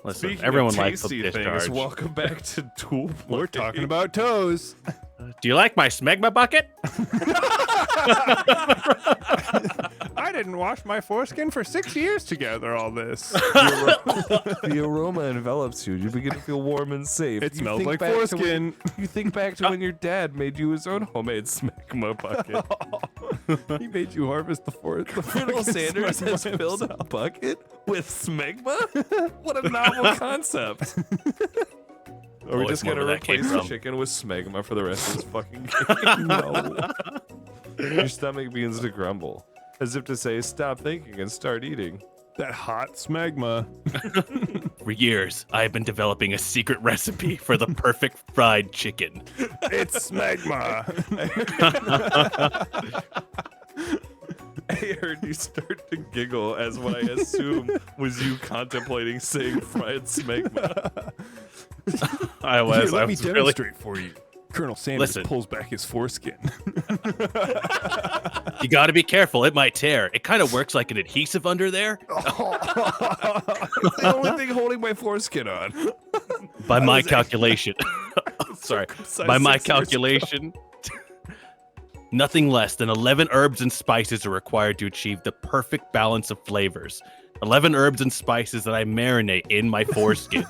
Listen, Speaking everyone of likes tasty the discharge. things, welcome back to DUOPlay. We're talking about toes. Do you like my smegma bucket? I didn't wash my foreskin for 6 years to gather all this. The aroma envelops you. You begin to feel warm and safe. It You smells think like back to foreskin. you think back to when your dad made you his own homemade smegma bucket. He made you harvest the forest. Colonel Sanders has filled a bucket with smegma? What a novel concept. Are we Always just going to wonder where that came replace the from. chicken with smegma for the rest of this fucking game? No. Your stomach begins to grumble, as if to say, stop thinking and start eating. That hot smegma. For years, I have been developing a secret recipe for the perfect fried chicken. It's smegma. I heard you start to giggle as what I assume was you contemplating saying fried smegma. I was. Here, let I me was really. demonstrate for you. Colonel Sanders Listen. pulls back his foreskin. You got to be careful. It might tear. It kind of works like an adhesive under there. It's the only thing holding my foreskin on. By my was- calculation. Sorry. By my 6 years ago. calculation. Nothing less than 11 herbs and spices are required to achieve the perfect balance of flavors. 11 herbs and spices that I marinate in my foreskin.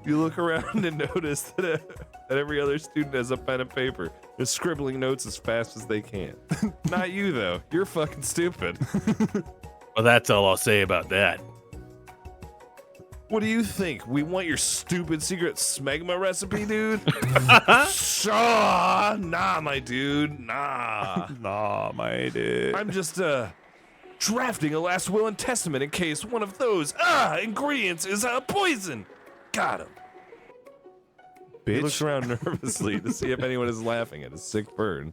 You look around and notice that every other student has a pen and paper. They're scribbling notes as fast as they can. Not you, though. You're fucking stupid. Well, that's all I'll say about that. What do you think? We want your stupid secret smegma recipe, dude? Shaw, nah, my dude, nah. Nah, my dude. I'm just drafting a last will and testament in case one of those ingredients is poison. Got him. He looks Bitch. around nervously to see if anyone is laughing at his sick burn.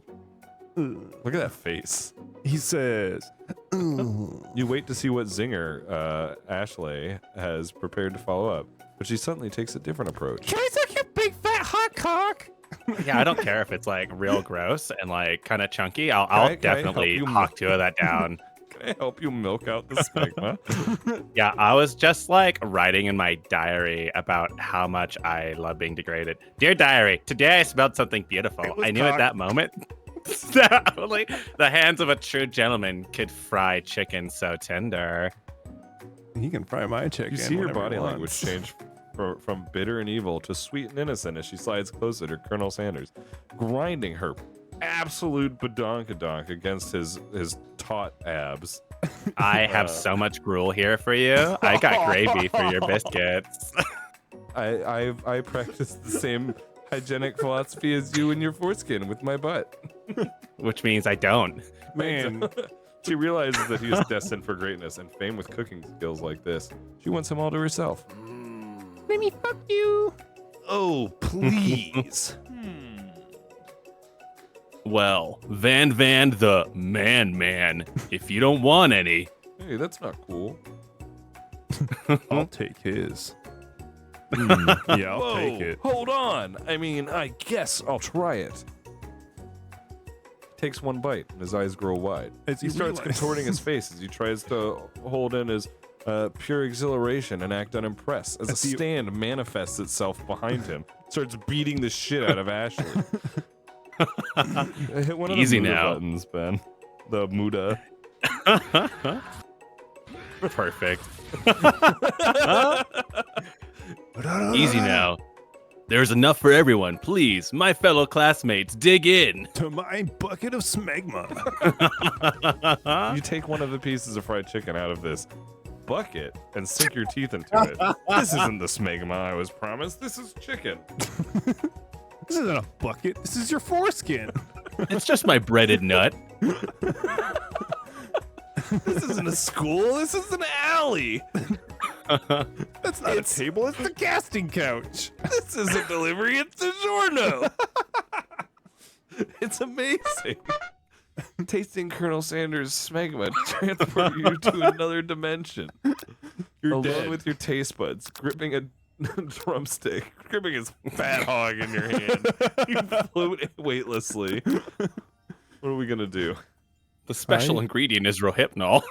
Look at that face. He says, You wait to see what zinger Ashley has prepared to follow up, but she suddenly takes a different approach. "Can I suck your big fat hot cock?" Yeah, I don't care if it's like real gross and like kind of chunky. I'll Can I help definitely you hawk two of that down. Can I help you milk out the smegma? Yeah, I was just like writing in my diary about how much I love being degraded. Dear diary, today I smelled something beautiful. It was I knew cock. at that moment that only the hands of a true gentleman could fry chicken so tender. He can fry my chicken. You see her whenever he body language wants. change from bitter and evil to sweet and innocent as she slides closer to Colonel Sanders, grinding her absolute badonkadonk against his taut abs. I have so much gruel here for you. I got gravy for your biscuits. I practice the same hygienic philosophy as you and your foreskin with my butt. Which means I don't. Man, she realizes that he is destined for greatness and fame with cooking skills like this. She wants him all to herself. Let me fuck you. Oh, please. Well, Van the man. If you don't want any, Hey, that's not cool. I'll take his. Yeah, I'll Whoa, take it. hold on. I mean, I guess I'll try it. Takes one bite, and his eyes grow wide. As He you starts realize- contorting his face as he tries to hold in his pure exhilaration and act unimpressed as a As you- stand manifests itself behind him, starts beating the shit out of Ashley. Hit one of Easy the Muda now. buttons, Ben. The Muda. perfect. Easy now. There's enough for everyone. Please, my fellow classmates, dig in. To my bucket of smegma. You take one of the pieces of fried chicken out of this bucket and sink your teeth into it. This isn't the smegma I was promised. This is chicken. This isn't a bucket. This is your foreskin. It's just my breaded nut. This isn't a school. This is an alley. That's not a table. It's the casting couch. This isn't delivery. It's DiGiorno. It's amazing. Tasting Colonel Sanders' smegma transport you to another dimension. You're Alone dead. with your taste buds, gripping a drumstick, gripping his fat hog in your hand. You float weightlessly. What are we gonna do? The special ingredient is Rohypnol.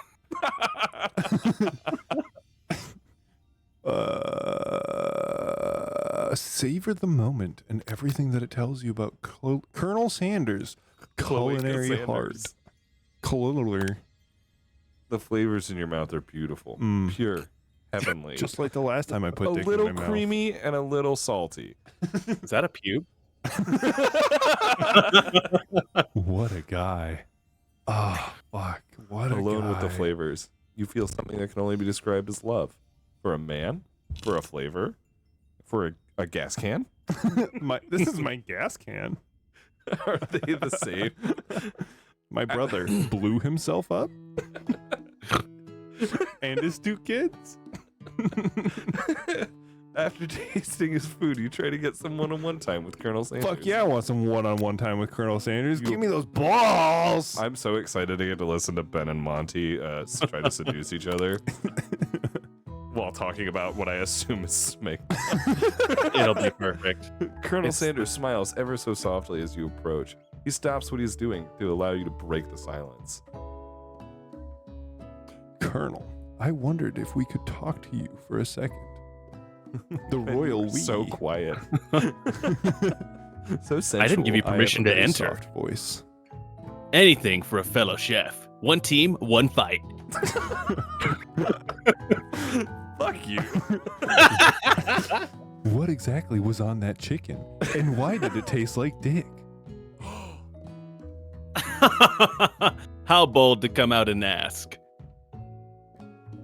Savor the moment and everything that it tells you about Colonel Sanders' culinary heart. Culinary. The flavors in your mouth are beautiful, pure, heavenly. Just like the last time I put dick in my little mouth. creamy and a little salty. Is that a pube? What a guy. Oh, fuck. What a guy. Alone with the flavors, you feel something that can only be described as love. For a man, for a flavor, for a gas can. This is my gas can. Are they the same? My brother blew himself up. And his 2 kids. After tasting his food, you try to get some one-on-one time with Colonel Sanders. Fuck yeah, I want some one-on-one time with Colonel Sanders. Give me those balls. I'm so excited to get to listen to Ben and Monty try to seduce each other while talking about what I assume is smeg. It'll be perfect. Colonel Sanders smiles ever so softly as you approach. He stops what he's doing to allow you to break the silence. Colonel, I wondered if we could talk to you for a second. The royal we. So quiet. So sensual. I didn't give you permission to enter. Soft voice. Anything for a fellow chef. One team, one fight. Fuck you. What exactly was on that chicken? And why did it taste like dick? How bold to come out and ask.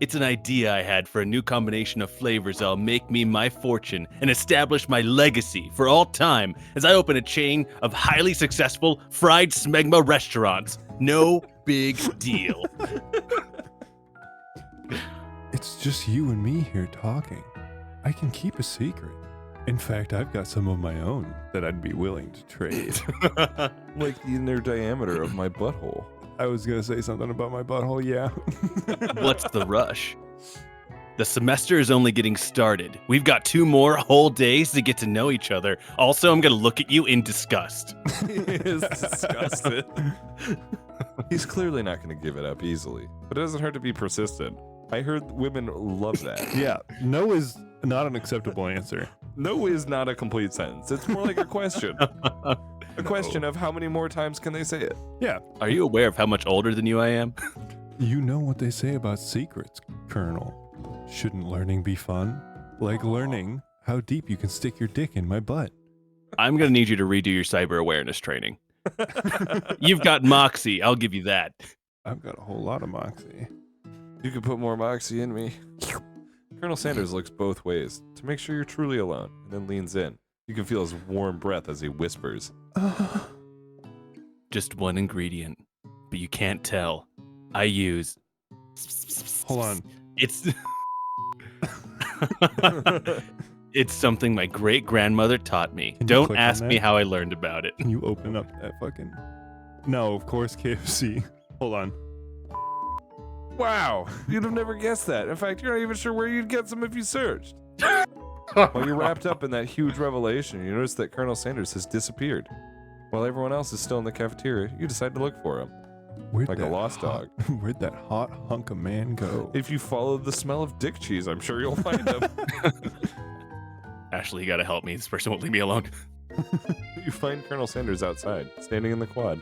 It's an idea I had for a new combination of flavors that'll make me my fortune and establish my legacy for all time as I open a chain of highly successful fried smegma restaurants. No big deal. It's just you and me here talking. I can keep a secret. In fact, I've got some of my own that I'd be willing to trade. Like the inner diameter of my butthole. I was going to say something about my butthole, yeah. What's the rush? The semester is only getting started. We've got 2 more whole days to get to know each other. Also, I'm going to look at you in disgust. He is disgusted. He's clearly not going to give it up easily, but it doesn't hurt to be persistent. I heard women love that. Yeah, no is not an acceptable answer. No is not a complete sentence. It's more like a question. A question of how many more times can they say it? Yeah. Are you aware of how much older than you I am? You know what they say about secrets, Colonel. Shouldn't learning be fun? Like learning how deep you can stick your dick in my butt. I'm going to need you to redo your cyber awareness training. You've got moxie. I'll give you that. I've got a whole lot of moxie. You can put more moxie in me. Colonel Sanders looks both ways to make sure you're truly alone, and then leans in. You can feel his warm breath as he whispers. Just one ingredient, but you can't tell. I use... Hold on. It's... It's something my great-grandmother taught me. Can you Don't click on ask me that? how I learned about it. Can you open up that fucking... No, of course, KFC. Hold on. Wow, you'd have never guessed that. In fact, you're not even sure where you'd get some if you searched. While you're wrapped up in that huge revelation, you notice that Colonel Sanders has disappeared. While everyone else is still in the cafeteria, you decide to look for him. Where'd Like a that lost hot- Where'd that hot hunk of man go? If you follow the smell of dick cheese, I'm sure you'll find him. Ashley, you gotta help me. This person won't leave me alone. You find Colonel Sanders outside, standing in the quad.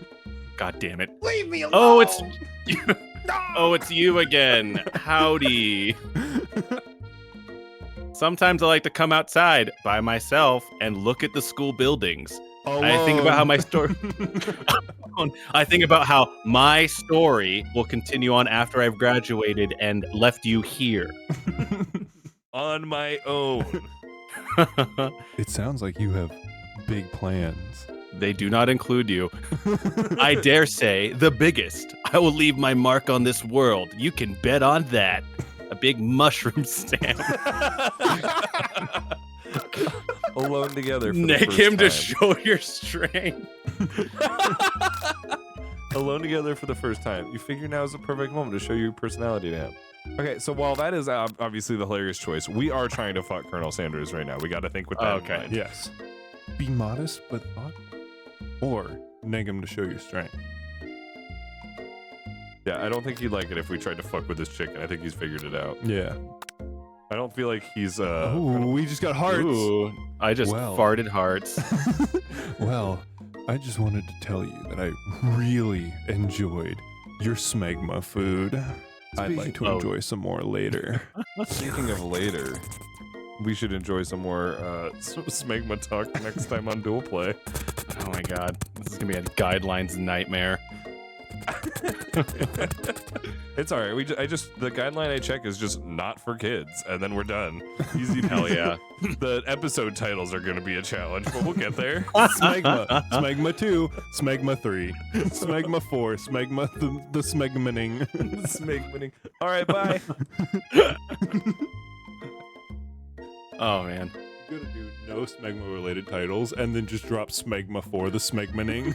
God damn it. Leave me alone! Oh, it's... Oh, it's you again. Howdy. Sometimes I like to come outside by myself and look at the school buildings. I think about how my story... I think about how my story will continue on after I've graduated and left you here. On my own. It sounds like you have big plans. They do not include you. I dare say the biggest. I will leave my mark on this world. You can bet on that. A big mushroom stamp. Alone together for the Nick first him to time. show your strength. Alone together for the first time. You figure now is the perfect moment to show your personality to him. Okay, so while that is obviously the hilarious choice, we are trying to fuck Colonel Sanders right now. We got to think with that in Okay. mind. Yes. Be modest but thoughtful. Or neg him to show your strength. Yeah, I don't think he'd like it if we tried to fuck with this chicken. I think he's figured it out. Yeah. I don't feel like he's Oh, we just got hearts. Ooh, I just Well. farted hearts. Well, I just wanted to tell you that I really enjoyed your smegma food. I'd like to Oh. enjoy some more later. Speaking of later, we should enjoy some more smegma talk next time on DUOPlay. Oh my god, this is gonna be a guidelines nightmare. It's all right. The guideline I check is just not for kids, and then we're done. Easy. Hell yeah. The episode titles are going to be a challenge, but we'll get there. Smegma. Smegma 2. Smegma 3. Smegma 4. Smegma the smegmaning. Smegmaning. All right, bye. Oh man. You're gonna do no smegma related titles and then just drop Smegma 4 the smegmaning.